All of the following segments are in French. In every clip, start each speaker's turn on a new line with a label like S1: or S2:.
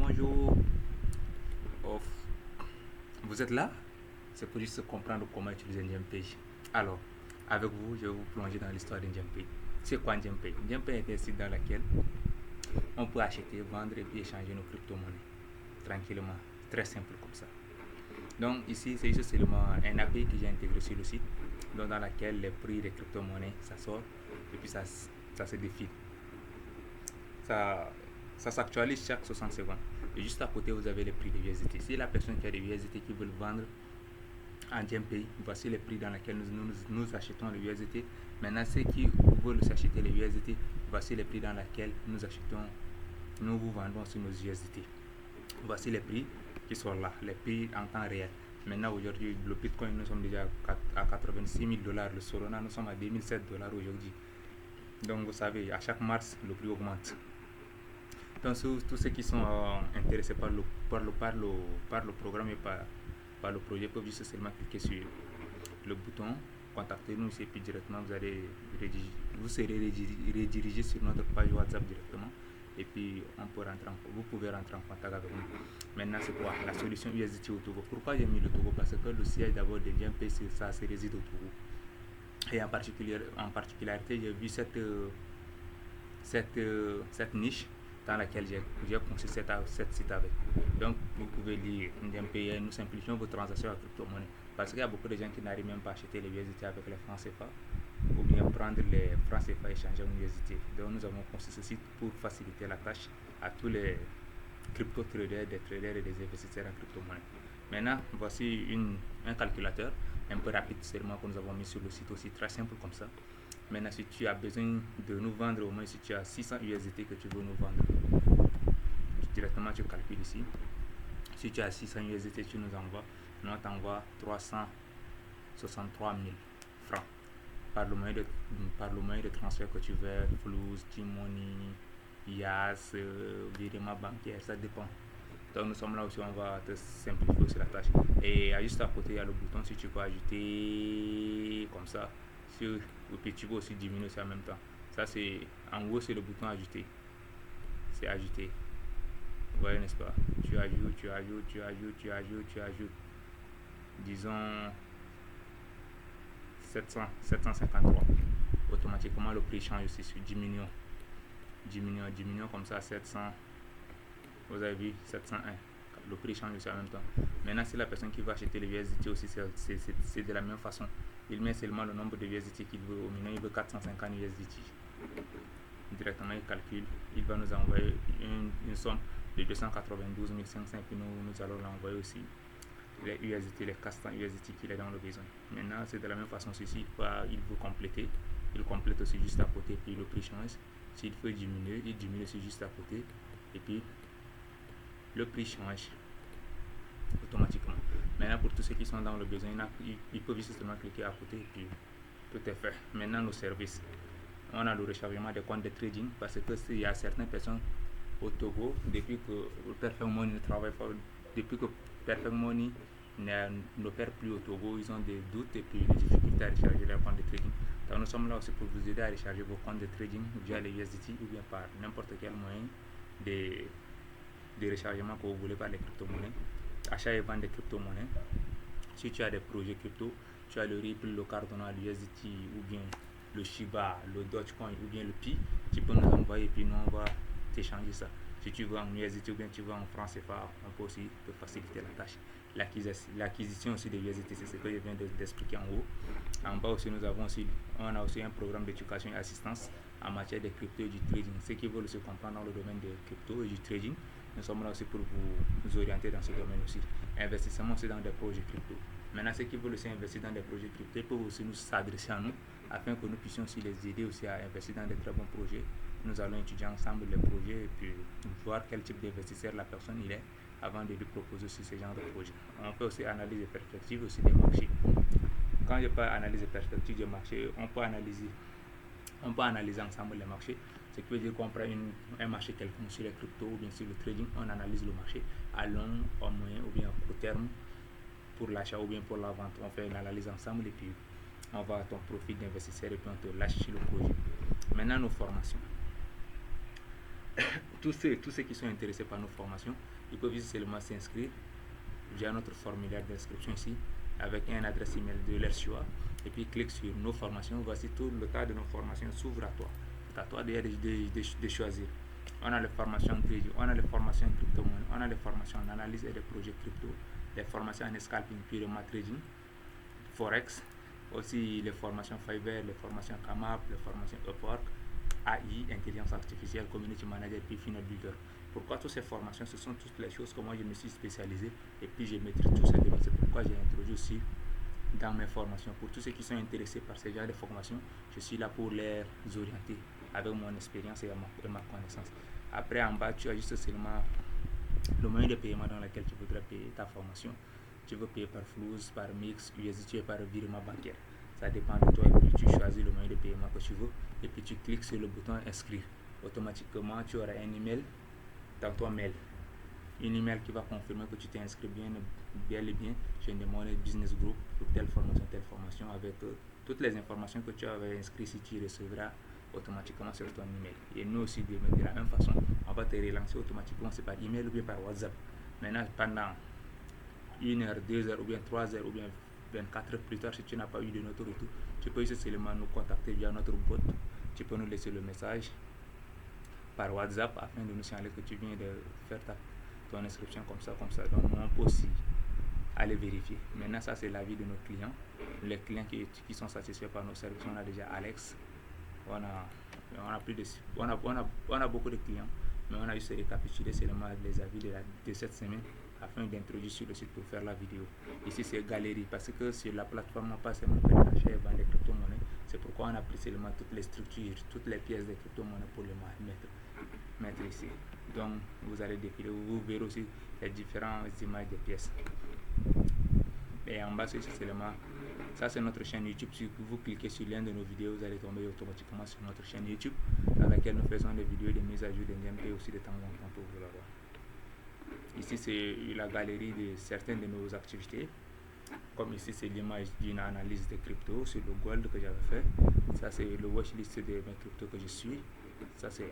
S1: bonjour. Oh, vous êtes là? C'est pour juste comprendre comment utiliser NGMPay. Alors, avec vous, je vais vous plonger dans l'histoire d'NGMPay. C'est quoi NGMPay? NGMPay est un site dans lequel on peut acheter, vendre et puis échanger nos crypto-monnaies tranquillement. Très simple comme ça. Donc ici, c'est juste seulement un API que j'ai intégré sur le site, donc dans laquelle les prix des crypto-monnaies, ça sort et puis ça se défile. Ça s'actualise chaque 60 secondes. Et juste à côté, vous avez les prix des USDT. Si la personne qui a des USDT qui veut le vendre en GMPay, voici les prix dans lesquels nous achetons les USDT. Maintenant, ceux qui veulent s'acheter les USDT, voici les prix dans lesquels nous vous vendons sur nos USDT. Voici les prix qui sont là, les prix en temps réel. Maintenant, aujourd'hui, le Bitcoin, nous sommes déjà à 86 000 $. Le Solana, nous sommes à 2007 $ aujourd'hui. Donc, vous savez, à chaque mars, le prix augmente. Donc, tous ceux qui sont intéressés par le programme et par le projet peuvent juste seulement cliquer sur le bouton contactez-nous et puis directement vous serez redirigé sur notre page WhatsApp directement et puis vous pouvez rentrer en contact avec nous. Maintenant, c'est quoi la solution USDT au Togo? Pourquoi j'ai mis le Togo? Parce que le siège d'abord de GMPay, ça se réside au Togo. Et en particularité, j'ai vu cette niche dans laquelle j'ai conçu cette site avec. Donc, vous pouvez lire NGMPay, nous simplifions vos transactions en crypto-monnaie. Parce qu'il y a beaucoup de gens qui n'arrivent même pas à acheter les USDT avec les francs CFA ou bien prendre les francs CFA et échanger en USDT. Donc, nous avons conçu ce site pour faciliter la tâche à tous les crypto-traders, des traders et des investisseurs en crypto-monnaie. Maintenant, voici un calculateur un peu rapide seulement que nous avons mis sur le site aussi, très simple comme ça. Maintenant, si tu as besoin de nous vendre, au moins si tu as 600 USDT que tu veux nous vendre, directement tu calcules ici. Si tu as 600 USDT, tu nous envoies. Nous t'envoie 363 000 francs par le moyen de transfert que tu veux, Flux, T-Money, Yas, virement bancaire, ça dépend. Donc nous sommes là aussi, on va te simplifier aussi la tâche. Et juste à côté, il y a le bouton si tu peux ajouter comme ça. Et puis tu peux aussi diminuer ça en même temps. Ça c'est, en gros c'est le bouton ajouter. C'est ajouter. Vous voyez, n'est-ce pas? Tu ajoutes. Disons 753. Automatiquement le prix change aussi sur diminution comme ça 700. Vous avez vu 701. Le prix change aussi en même temps. Maintenant, si la personne qui va acheter les USDT aussi, c'est de la même façon. Il met seulement le nombre de USDT qu'il veut. Au minimum, il veut 450 USDT. Directement, il calcule. Il va nous envoyer une somme de 292 500 et puis nous allons l'envoyer aussi les USDT, les 400 USDT qu'il a dans le besoin. Maintenant, c'est de la même façon. Ceci, il veut compléter. Il complète aussi juste à côté, puis le prix change. S'il veut diminuer, il diminue aussi juste à côté. Et puis, le prix change automatiquement. Maintenant, pour tous ceux qui sont dans le besoin, ils peuvent justement cliquer à côté et puis tout est fait. Maintenant, nos services. On a le rechargement des comptes de trading parce que il y a certaines personnes au Togo, depuis que Perfect Money ne travaille pas, depuis que Perfect Money n'opère plus au Togo, ils ont des doutes et puis des difficultés à recharger leurs comptes de trading. Donc nous sommes là aussi pour vous aider à recharger vos comptes de trading via les USDT ou bien par n'importe quel moyen de rechargement que vous voulez par les crypto-monnaies, achat et vente de crypto-monnaies. Si tu as des projets crypto, tu as le Ripple, le Cardano, l'USDT ou bien le Shiba, le Dogecoin ou bien le Pi, tu peux nous envoyer et puis nous on va t'échanger ça. Si tu veux en USDT ou bien tu veux en francs CFA, on peut aussi te faciliter la tâche. L'acquisition aussi des USDT, c'est ce que je viens d'expliquer en haut. En bas aussi, on a aussi un programme d'éducation et assistance en matière de crypto et du trading. Ceux qui veulent se comprendre dans le domaine de crypto et du trading, nous sommes là aussi pour vous orienter dans ce domaine aussi. Investissement aussi dans des projets crypto. Maintenant, ceux qui veulent aussi investir dans des projets crypto peuvent aussi nous s'adresser à nous afin que nous puissions aussi les aider aussi à investir dans des très bons projets. Nous allons étudier ensemble les projets et puis voir quel type d'investisseur la personne il est avant de lui proposer aussi ce genre de projet. On peut aussi analyser les perspectives aussi des marchés. Quand je parle d'analyse des perspectives des marchés, on peut analyser ensemble les marchés. Ce qui veut dire qu'on prend un marché quelconque sur les cryptos ou bien sur le trading, on analyse le marché à long, à moyen ou bien à court terme pour l'achat ou bien pour la vente. On fait une analyse ensemble et puis on va à ton profil d'investisseur et puis on te lâche sur le projet. Maintenant, nos formations. tous ceux qui sont intéressés par nos formations, ils peuvent seulement s'inscrire via notre formulaire d'inscription ici, avec une adresse email de leur choix, et puis clique sur nos formations. Voici tout le tas de nos formations s'ouvre à toi. C'est à toi de choisir. On a les formations en trading, on a les formations en crypto-monnaie, on a les formations en analyse et des projets crypto, les formations en scalping purement trading, forex, aussi les formations Fiverr, les formations Kamap, les formations Upwork, AI, intelligence artificielle, community manager, puis funnel builder. Pourquoi toutes ces formations? Ce sont toutes les choses que moi je me suis spécialisé et puis je maîtrise tout ces domaines. C'est pourquoi j'ai introduit aussi dans mes formations. Pour tous ceux qui sont intéressés par ce genre de formation, je suis là pour les orienter avec mon expérience et ma connaissance. Après, en bas, tu as juste seulement le moyen de paiement dans lequel tu voudrais payer ta formation. Tu veux payer par Flouz, par Mix, USDT, par virement bancaire. Ça dépend de toi et puis tu choisis le moyen de paiement que tu veux et puis tu cliques sur le bouton inscrire. Automatiquement, tu auras un email dans ton mail. Un email qui va confirmer que tu t'es inscrit bien et bien chez Demone Business Group pour telle formation avec toutes les informations que tu avais inscrites. Si tu recevras automatiquement sur ton email. Et nous aussi, de la même façon, on va te relancer automatiquement, c'est par email ou bien par WhatsApp. Maintenant, pendant 1 heure, 2 heures ou bien 3 heures ou bien 24 heures plus tard, si tu n'as pas eu de notre retour, tu peux seulement nous contacter via notre bot. Tu peux nous laisser le message par WhatsApp afin de nous signaler que tu viens de faire ton inscription comme ça. Donc, on peut aussi aller vérifier. Maintenant, ça, c'est l'avis de nos clients. Les clients qui sont satisfaits par nos services, on a déjà Alex. On a beaucoup de clients, mais on a juste récapitulé seulement les avis de cette semaine afin d'introduire sur le site pour faire la vidéo. Ici c'est Galerie parce que sur la plateforme on passe seulement faire l'achat et vendre des crypto-monnaies. C'est pourquoi on a pris seulement toutes les structures, toutes les pièces de crypto-monnaies pour les mettre ici. Donc vous allez défiler, vous verrez aussi les différentes images des pièces. Et en bas c'est seulement ça, c'est notre chaîne YouTube. Si vous cliquez sur l'un de nos vidéos, vous allez tomber automatiquement sur notre chaîne YouTube dans laquelle nous faisons des vidéos de mise à jour d'NDMP aussi de temps en temps pour vous l'avoir. Ici, c'est la galerie de certaines de nos activités. Comme ici, c'est l'image d'une analyse de crypto sur le gold que j'avais fait. Ça, c'est le watchlist de mes cryptos que je suis. Ça, c'est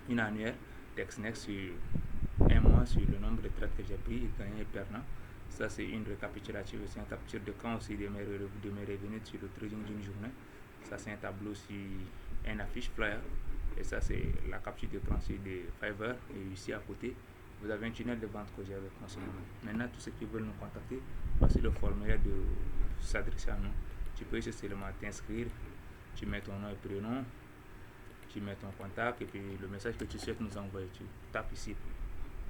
S1: une annuaire d'Exnex sur un mois sur le nombre de trades que j'ai pris et gagné et perdant. Ça, c'est une récapitulative aussi, une capture de camp aussi de mes revenus sur le trading d'une journée. Ça, c'est un tableau sur un affiche flyer. Et ça, c'est la capture de d'écran sur de Fiverr. Et ici à côté, vous avez un tunnel de vente que j'ai avec moi. Maintenant, tous ceux qui veulent nous contacter, voici le formulaire de s'adresser à nous. Tu peux seulement t'inscrire, tu mets ton nom et prénom, tu mets ton contact et puis le message que tu souhaites nous envoyer. Tu tapes ici,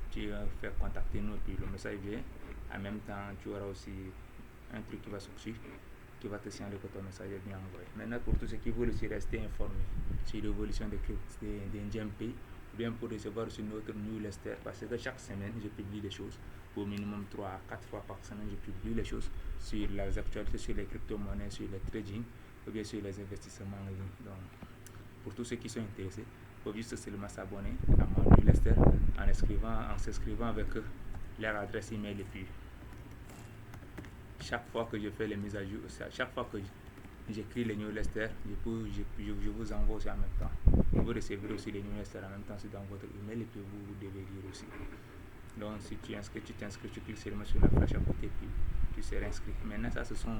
S1: tu fais contacter nous et puis le message vient. En même temps, tu auras aussi un truc qui va sortir, qui va te signaler que ton message est bien envoyé. Maintenant, pour tous ceux qui veulent aussi rester informés sur l'évolution des NDMP, ou bien pour recevoir sur notre newsletter, parce que chaque semaine, je publie des choses. Au minimum 3 à 4 fois par semaine, je publie les choses sur les actualités, sur les crypto-monnaies, sur les trading, ou bien sur les investissements en ligne. Donc, pour tous ceux qui sont intéressés, il faut juste seulement s'abonner à mon newsletter en s'inscrivant avec leur adresse email et puis chaque fois que je fais les mises à jour, chaque fois que j'écris les newsletters, je vous envoie aussi en même temps. Vous recevrez aussi les newsletters en même temps dans votre email et puis vous devez lire aussi. Donc si tu t'inscris, tu cliques seulement sur la flèche à côté puis tu seras inscrit. Maintenant ça, ce sont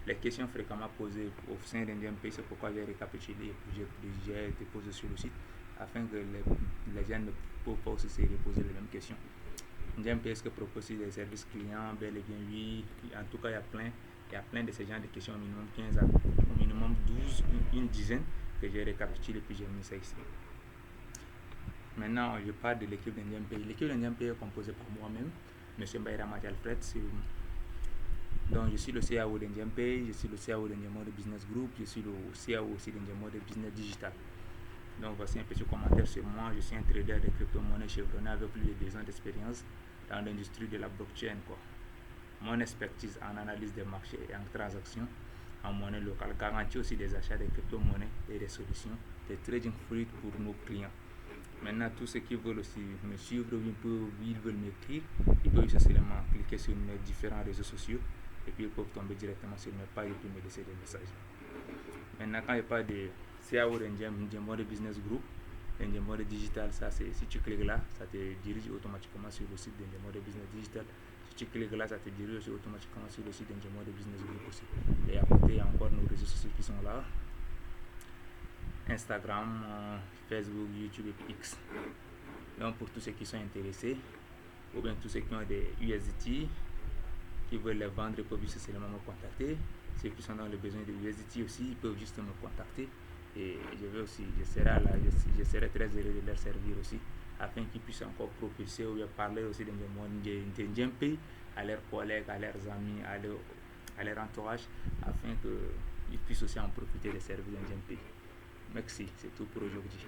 S1: les questions fréquemment posées au sein d'NDMP. C'est pourquoi j'ai récapitulé et puis j'ai déposé sur le site afin que les gens ne peuvent pas aussi se reposer les mêmes questions. NDMP, est-ce que propose des services clients? Bel et bien oui. En tout cas, il y a plein de ces genres de questions, au minimum 15, au minimum 12, une dizaine que j'ai récapitulé et puis j'ai mis ça ici. Maintenant, je parle de l'équipe d'NDMP. L'équipe d'NDMP est composée par moi-même, M. Mbaïra Alfred. Donc, je suis le CAO d'NDMP, je suis le CAO d'NDMO de Business Group, je suis le CAO aussi d'NDMO de Business Digital. Donc, voici un petit commentaire sur moi. Je suis un trader de crypto-monnaie chevronné avec plus de 2 ans d'expérience dans l'industrie de la blockchain. Mon expertise en analyse des marchés et en transactions en monnaie locale garantit aussi des achats de crypto-monnaies et des solutions de trading fluide pour nos clients. Maintenant, tous ceux qui veulent aussi me suivre ou ils veulent m'écrire, ils peuvent seulement cliquer sur mes différents réseaux sociaux et puis ils peuvent tomber directement sur mes pages et puis me laisser des messages. Maintenant, quand il parle de CAO de Business Group, Danger Mode Digital, ça c'est, si tu cliques là, ça te dirige automatiquement sur le site Danger Mode Business Digital. Si tu cliques là, ça te dirige aussi automatiquement sur le site Danger Mode Business Group aussi. Et à côté, il y a encore nos réseaux sociaux qui sont là. Instagram, Facebook, YouTube et X. Donc pour tous ceux qui sont intéressés, ou bien tous ceux qui ont des USDT, qui veulent les vendre, ils peuvent juste seulement me contacter. Ceux qui sont dans le besoin de USDT aussi, ils peuvent juste me contacter. Et je serai très heureux de leur servir aussi, afin qu'ils puissent encore propulser ou bien parler aussi dans le monde de Djempe à leurs collègues, à leurs amis, à leur entourage, afin qu'ils puissent aussi en profiter des services de Djempe. Merci, c'est tout pour aujourd'hui.